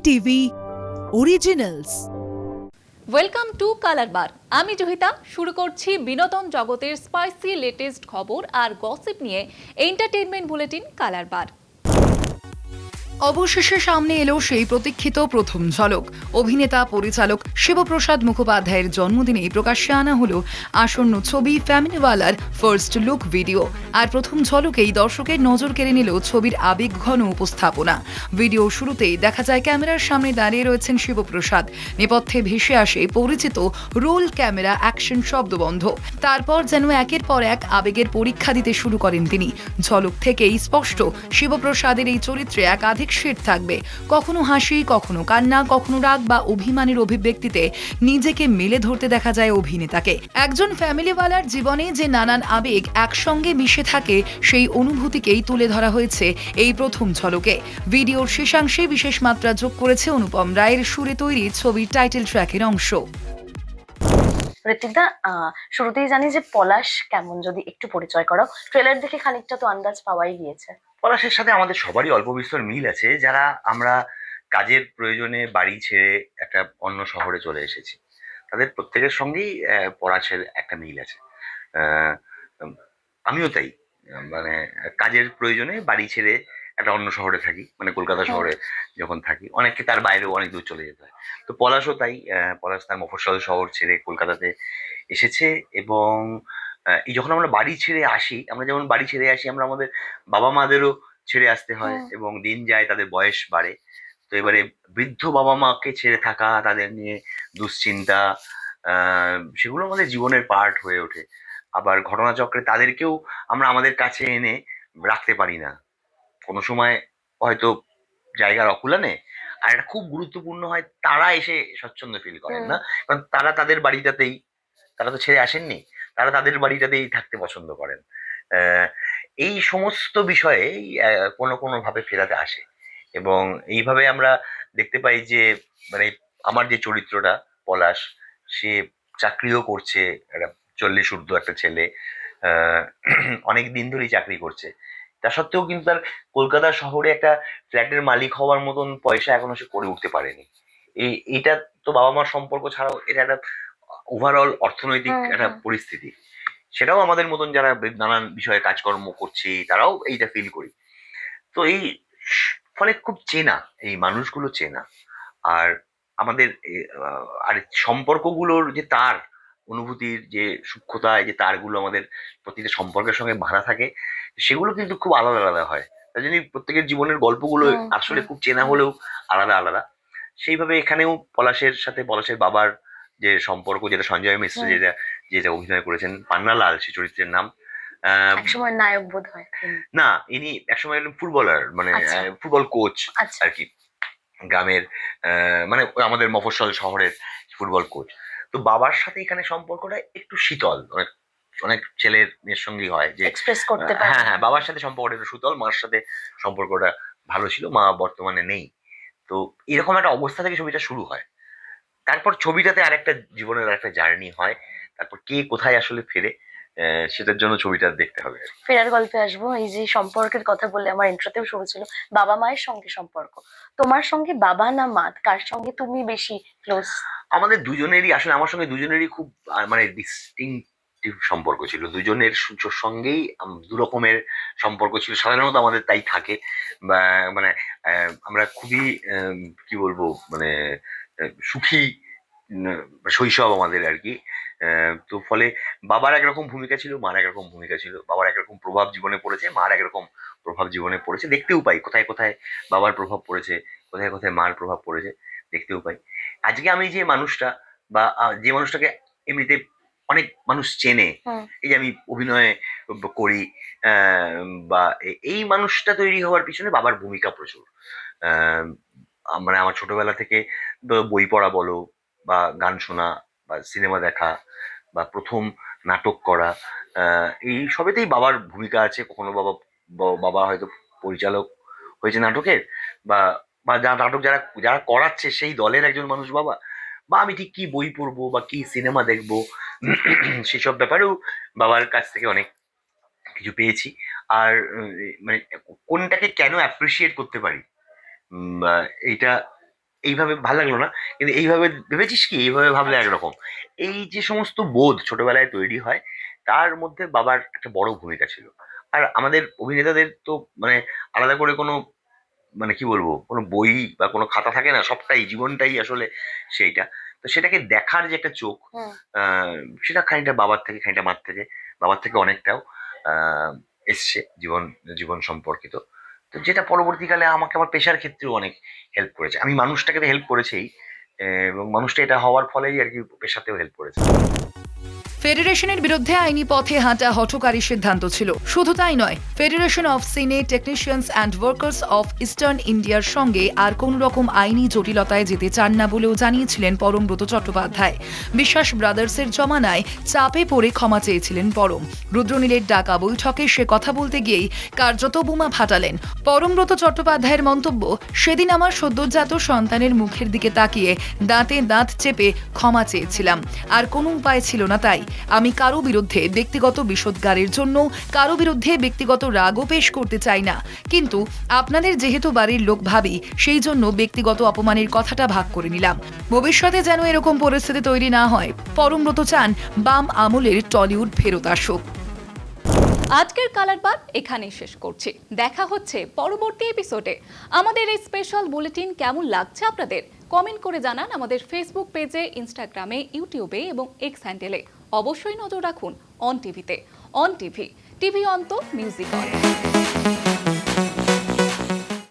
TV originals. Welcome to colour bar. আমি জহিতা শুরু করছি বিনোদন জগতের স্পাইসি লেটেস্ট খবর আর গসিপ নিয়ে এন্টারটেইনমেন্ট বুলেটিন কালার বার। অবশেষে সামনে এলো সেই প্রতীক্ষিত প্রথম ঝলক। অভিনেতা পরিচালক শিবপ্রসাদ মুখোপাধ্যায়ের জন্মদিনে প্রকাশ্যে আনা হলো আসন্ন ছবি ফ্যামিলিওয়ালার ফার্স্ট লুক ভিডিও। আর প্রথম ঝলকেই দর্শকের নজর কেড়ে নিল ছবির আবেগঘন উপস্থাপনা। ভিডিও শুরুতেই দেখা যায় ক্যামেরার সামনে দাঁড়িয়ে রয়েছেন শিবপ্রসাদ। নেপথ্যে ভেসে আসে পরিচিত রোল ক্যামেরা অ্যাকশন শব্দবন্ধ। তারপর যেন একের পর এক আবেগের পরীক্ষা দিতে শুরু করেন তিনি। ঝলক থেকেই স্পষ্ট শিবপ্রসাদের এই চরিত্রে একাধিক শেড থাকবে। কখনো হাসি, কখনো কান্না, কখনো রাগ বা অভিমানের অভিব্যক্তিতে নিজেকে মেলে ধরতে দেখা যায় অভিনেতাকে। একজন ফ্যামিলিওয়ালার জীবনে যে নানান আবেগ একসঙ্গে মিশে থাকে সেই অনুভূতিকেই তুলে ধরা হয়েছে এই প্রথম ঝলকে। ভিডিওর শেষাংশে বিশেষ মাত্রা যোগ করেছে অনুপম রায়ের সুরে তৈরি ছবির টাইটেল ট্র্যাকের অংশ। ঋত্বিকদা, শুরুতেই জানি যে পলাশ কেমন, যদি একটু পরিচয় করো। ট্রেলার দেখে খানিকটা তো আন্দাজ পাওয়াই গিয়েছে। পলাশের সাথে আমাদের সবারই অল্প বিস্তর মিল আছে, যারা আমরা কাজের প্রয়োজনে বাড়ি ছেড়ে একটা অন্য শহরে চলে এসেছি। তাদের প্রত্যেকের সঙ্গেই পলাশের একটা মিল আছে। আহ, উম, আমিও তাই, মানে কাজের প্রয়োজনে বাড়ি ছেড়ে একটা অন্য শহরে থাকি, মানে কলকাতা শহরে যখন থাকি, অনেককে তার বাইরেও অনেক দূর চলে যেতে হয়। তো পলাশও তাই, পলাশ তার মফস্বল শহর ছেড়ে কলকাতাতে এসেছে। এবং এই যখন আমরা বাড়ি ছেড়ে আসি, আমরা যেমন বাড়ি ছেড়ে আসি, আমরা আমাদের বাবা মাদেরও ছেড়ে আসতে হয় এবং দিন যায়, তাদের বয়স বাড়ে। তো এবারে বৃদ্ধ বাবা মাকে ছেড়ে থাকা, তাদের নিয়ে দুশ্চিন্তা, সেগুলো আমাদের জীবনের পার্ট হয়ে ওঠে। আবার ঘটনাচক্রে তাদেরকেও আমরা আমাদের কাছে এনে রাখতে পারি না, কোনো সময় হয়তো জায়গার অকুলানে। আর এটা খুব গুরুত্বপূর্ণ হয়, তারা এসে স্বচ্ছন্দ ফিল করেন না, কারণ তারা তাদের বাড়িটাতেই, তারা তো ছেড়ে আসেননি, তারা তাদের বাড়িটাতেই থাকতে পছন্দ করেন। আহ, এই সমস্ত বিষয়ে কোনো কোনো ভাবে ফেরাতে আসে। এবং এইভাবে আমরা দেখতে পাই যে, মানে আমার যে চরিত্রটা পলাশ, সে চাকরিও করছে, একটা 40 ঊর্ধ্ব একটা ছেলে, আহ অনেক দিন ধরেই চাকরি করছে। তা সত্ত্বেও কিন্তু তার কলকাতা শহরে একটা ফ্ল্যাটের মালিক হওয়ার মতন পয়সা এখনো সে করে উঠতে পারেনি। এটা তো বাবা মার সম্পর্ক ছাড়াও এটা একটা ওভারঅল অর্থনৈতিক একটা পরিস্থিতি। সেটাও আমাদের মতন যারা নানান বিষয়ে কাজকর্ম করছি, তারাও এইটা ফিল করি। তো এই ফলে খুব চেনা, এই মানুষগুলো চেনা। আর আমাদের আর সম্পর্কগুলোর যে তার অনুভূতির যে সূক্ষ্মতা, এই যে তারগুলো আমাদের প্রতিটা সম্পর্কের সঙ্গে বাঁধা থাকে, সেগুলো কিন্তু খুব আলাদা আলাদা হয়। তাই জন্য প্রত্যেকের জীবনের গল্পগুলো আসলে খুব চেনা হলেও আলাদা আলাদা। সেইভাবে এখানেও পলাশের সাথে পলাশের বাবার যে সম্পর্ক, যেটা সঞ্জয় মিশ্র যেটা যেটা অভিনয় করেছেন, পান্নালাল সে চরিত্রের নাম। একসময় নায়ক বোধ হয়। না, ইনি একসময় ফুটবলার, মানে ফুটবল কোচ আর কি, গ্রামের, মানে আমাদের মফস্বল শহরের ফুটবল কোচ। তো বাবার সাথে এখানে সম্পর্কটা একটু শীতল, অনেক অনেক ছেলের মেয়ের সঙ্গেই হয় যে এক্সপ্রেস করতে পারে। হ্যাঁ হ্যাঁ, বাবার সাথে সম্পর্কটা একটু শীতল, মার সাথে সম্পর্কটা ভালো ছিল, মা বর্তমানে নেই। তো এরকম একটা অবস্থা থেকে ছবিটা শুরু হয়। তারপর ছবিটাতে আরেকটা জীবনের আরেকটা জার্নি হয়। তারপর কে কোথায় আসলে ফেরে, সেটার জন্য ছবিটা দেখতে হবে। ফেরার গল্পে আসবো। এই যে সম্পর্কের কথা বললে, আমার ইন্ট্রোতেও শুরু ছিল বাবা মায়ের সঙ্গে সম্পর্ক। তোমার সঙ্গে বাবা না মা, কার সঙ্গে তুমি বেশি ক্লোজ? আমাদের দুজনেরই, আসলে আমার সঙ্গে দুজনেরই খুব মানে ডিস্টিংটিভ সম্পর্ক ছিল। দুজনের সঙ্গেই দু রকমের সম্পর্ক ছিল, সাধারণত আমাদের তাই থাকে। মানে আমরা খুবই কি বলবো, মানে সুখী শৈশব আমাদের আর কি। তো ফলে বাবার একরকম ভূমিকা ছিল, মার একরকম ভূমিকা ছিল। বাবার একরকম প্রভাব জীবনে পড়েছে, মার একরকম প্রভাব জীবনে পড়েছে, দেখতেও পাই কোথায় কোথায় বাবার প্রভাব পড়েছে, কোথায় কোথায় মার প্রভাব পড়েছে, দেখতেও পাই। আজকে আমি যে মানুষটা, বা যে মানুষটাকে এমনিতে অনেক মানুষ চেনে, এই যে আমি অভিনয় করি, বা এই মানুষটা তৈরি হওয়ার পিছনে বাবার ভূমিকা প্রচুর। মানে আমার ছোটবেলা থেকে বই পড়া বলো, বা গান শোনা, বা সিনেমা দেখা, বা প্রথম নাটক করা, এই সবেতেই বাবার ভূমিকা আছে। কখনো বাবা বাবা হয়তো পরিচালক হয়েছে নাটকের, বা বা যা নাটক যারা যারা করাচ্ছে সেই দলের একজন মানুষ বাবা, বা আমি ঠিক কি বই পড়বো বা কি সিনেমা দেখবো, সেসব ব্যাপারেও বাবার কাছ থেকে অনেক কিছু পেয়েছি। আর মানে কোনটাকে কেন অ্যাপ্রিসিয়েট করতে পারি, এইটা এইভাবে ভালো লাগলো না, কিন্তু এইভাবে ভেবেছিস কি, এইভাবে ভাবলে একরকম। এই যে সমস্ত বোধ ছোটবেলায় তৈরি হয়, তার মধ্যে বাবার একটা বড় ভূমিকা ছিল। আর আমাদের অভিনেতাদের তো মানে আলাদা করে কোনো মানে কি বলবো, কোনো বই বা কোনো খাতা থাকে না, সবটাই জীবনটাই আসলে সেইটা। তো সেটাকে দেখার যে একটা চোখ, হুম। আহ, সেটা খানিকটা বাবার থেকে, খানিকটা মার থেকে, বাবার থেকে অনেকটাও এসছে জীবন জীবন সম্পর্কিত। তো যেটা পরবর্তীকালে আমাকে আমার পেশার ক্ষেত্রেও অনেক হেল্প করেছে। আমি মানুষটাকে তো হেল্প করেছেই, এবং মানুষটা এটা হওয়ার ফলেই আর কি পেশাতেও হেল্প করেছে। ফেডারেশনের বিরুদ্ধে আইনি পথে হাঁটা হঠকারী সিদ্ধান্ত ছিল। শুধু তাই নয়, ফেডারেশন অফ সিনে technicians and workers of eastern ইন্ডিয়ার সঙ্গে আর কোনো রকম আইনি জটিলতায় যেতে চান না বলেও জানিয়েছিলেন পরমব্রত চট্টোপাধ্যায়। বিশ্বাস ব্রাদার্সের জমানায় চাপে পড়ে ক্ষমা চেয়েছিলেন পরম। রুদ্রনীলের ডাকা বৈঠকে সে কথা বলতে গিয়েই কার্যত বোমা ফাটালেন। পরমব্রত চট্টোপাধ্যায়ের মন্তব্য, সেদিন আমার সদ্যোজাত সন্তানের মুখের দিকে তাকিয়ে দাঁতে দাঁত চেপে ক্ষমা চেয়েছিলাম, আর কোনো উপায় ছিল না। তাই আমি কারো বিরুদ্ধে ব্যক্তিগত বিষোদ্গারের জন্য কারো বিরুদ্ধে ব্যক্তিগত রাগও পেশ করতে চাই না, কিন্তু আপনাদের যেহেতু বাড়ির লোক ভাবি, সেই জন্য ব্যক্তিগত অপমানের কথাটা ভাগ করে নিলাম। ভবিষ্যতে যেন এরকম পরিস্থিতি তৈরি না হয়। পরমব্রত চান বাম আমলের টলিউড ফেরত আসুক। আজকের কালার বার এখানেই শেষ করছি। দেখা হচ্ছে পরবর্তী এপিসোডে। আমাদের এই স্পেশাল বুলেটিন কেমন লাগছে আপনাদের কমেন্ট করে জানান আমাদের ফেসবুক পেজে, ইনস্টাগ্রামে, ইউটিউবে এবং এক্স হ্যান্ডেলে। অবশ্যই নজর রাখুন অন টিভিতে। অন টিভি, টিভি অন তো মিউজিক অন।